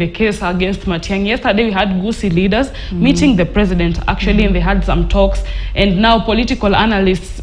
the case against Matiang'i. Yesterday we had Gusii leaders meeting the president actually, and they had some talks, and now political analysts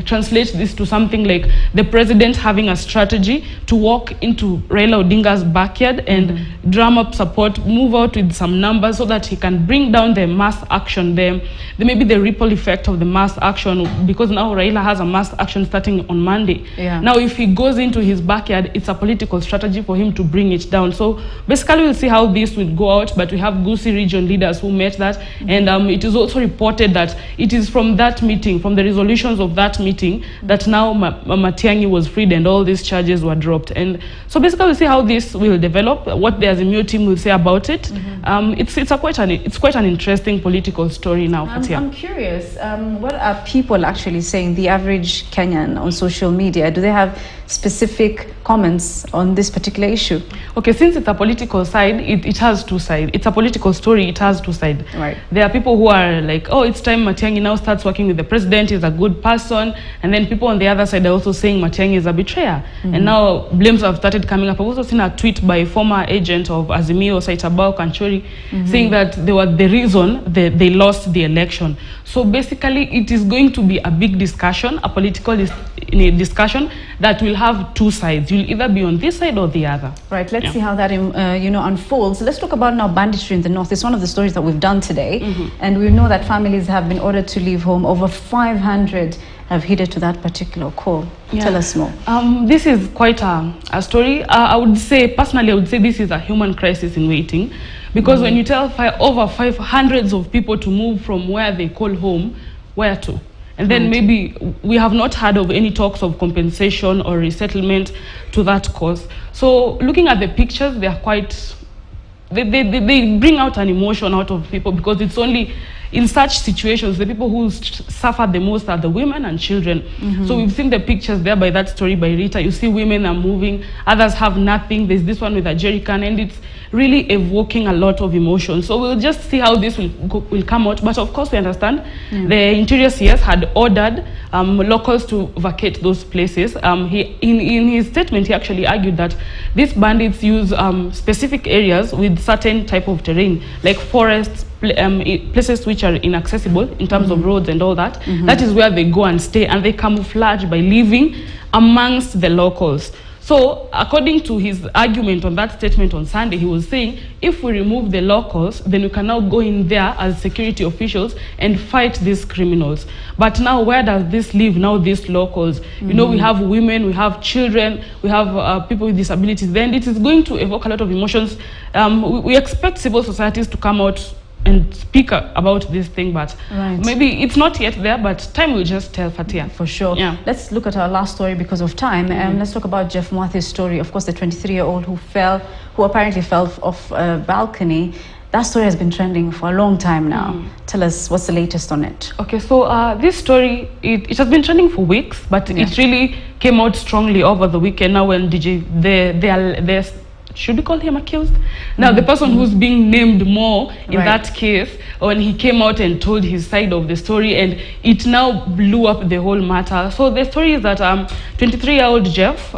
translate this to something like the president having a strategy to walk into Raila Odinga's backyard and drum up support, move out with some numbers so that he can bring down the mass action there. There may be the ripple effect of the mass action, because now Raila has a mass action starting on Monday. Now if he goes into his backyard, it's a political strategy for him to bring it down. So basically we'll see how this will go out, but we have Gusii region leaders who met that, and it is also reported that it is from that meeting, from the resolutions of that meeting, that now Matiang'i was freed and all these charges were dropped. And so basically we'll see how this will develop, what the Azimio team will say about it. It's quite an interesting political story now. I'm curious, what are people actually saying, the average Kenyan on social media? Do they have specific comments on this particular issue? Okay, since it's a political side, it has two sides. It's a political story, it has two sides. Right. There are people who are like, oh, it's time Matiang'i now starts working with the president, he's a good person. And then people on the other side are also saying Matiang'i is a betrayer. And now blames have started coming up. I've also seen a tweet by former agent of Azimio, Saitabao Kanchori, saying that they were the reason they lost the election. So basically it is going to be a big discussion, a political discussion that will have two sides. You'll either be on this side or the other. Right, let's see how that unfolds. Let's talk about now banditry in the north. It's one of the stories that we've done today. And we know that families have been ordered to leave home. Over 500 have heeded to that particular call. Tell us more. This is quite a story. I would say, personally, I would say this is a human crisis in waiting. Because when you tell over 500 of people to move from where they call home, where to? And then maybe we have not heard of any talks of compensation or resettlement to that cause. So looking at the pictures, they are quite, they bring out an emotion out of people, because it's only in such situations, the people who suffer the most are the women and children. So we've seen the pictures there by that story by Rita. You see women are moving, others have nothing. There's this one with a jerry can, and it's really evoking a lot of emotion. So we'll just see how this will come out. But of course we understand the Interior CS had ordered locals to vacate those places. In his statement, he actually argued that these bandits use specific areas with certain type of terrain, like forests, places which are inaccessible in terms of roads and all that. That is where they go and stay, and they camouflage by living amongst the locals. So according to his argument on that statement on Sunday, he was saying, if we remove the locals, then we can now go in there as security officials and fight these criminals. But now where does this leave now, these locals? You know, we have women, we have children, we have people with disabilities. Then it is going to evoke a lot of emotions. We expect civil societies to come out and speak about this thing, but maybe it's not yet there, but time will just tell, Fatia. For sure. Let's look at our last story because of time. Let's talk about Jeff Mwathi's story. Of course, the 23-year-old who apparently fell off a balcony. That story has been trending for a long time now. Tell us, what's the latest on it? Okay, so this story, it has been trending for weeks, but it really came out strongly over the weekend now when they're should we call him accused? Now, the person who's being named more in that case, when he came out and told his side of the story, and it now blew up the whole matter. So the story is that 23-year-old Jeff,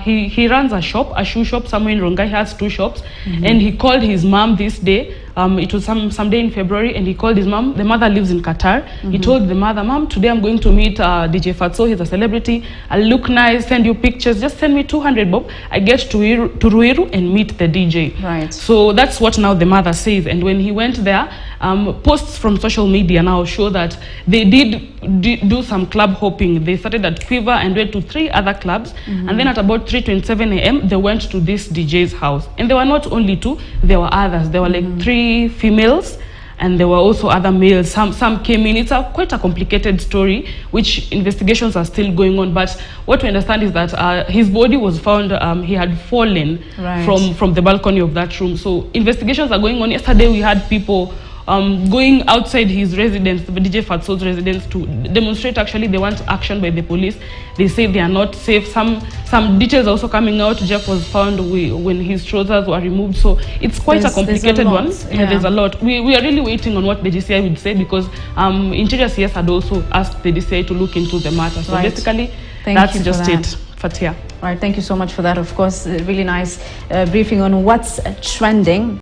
he runs a shop, a shoe shop somewhere in Rongai. He has two shops, and he called his mom this day. It was some day in February, and he called his mom. The mother lives in Qatar. He told the mother, Mom, today I'm going to meet DJ Fatso. He's a celebrity. I'll look nice, send you pictures. Just send me 200 bob. I get to Ruiru and meet the DJ. Right. So that's what now the mother says. And when he went there, posts from social media now show that they did do some club hopping. They started at Quiver and went to 3 other clubs. And then at about 3:27 a.m., they went to this DJ's house. And there were not only 2, there were others. There were like 3 females, and there were also other males. Some came in. It's quite a complicated story, which investigations are still going on. But what we understand is that his body was found, he had fallen from the balcony of that room. So investigations are going on. Yesterday we had people going outside his residence, the DJ Fatso's residence, to demonstrate. Actually, they want action by the police. They say they are not safe. Some details also coming out. Jeff was found when his trousers were removed. So it's quite a complicated one. There's a lot. We are really waiting on what the DCI would say, because Interior CS had also asked the DCI to look into the matter. So basically, that's just it, Fatia. All right, thank you so much for that. Of course, really nice briefing on what's trending.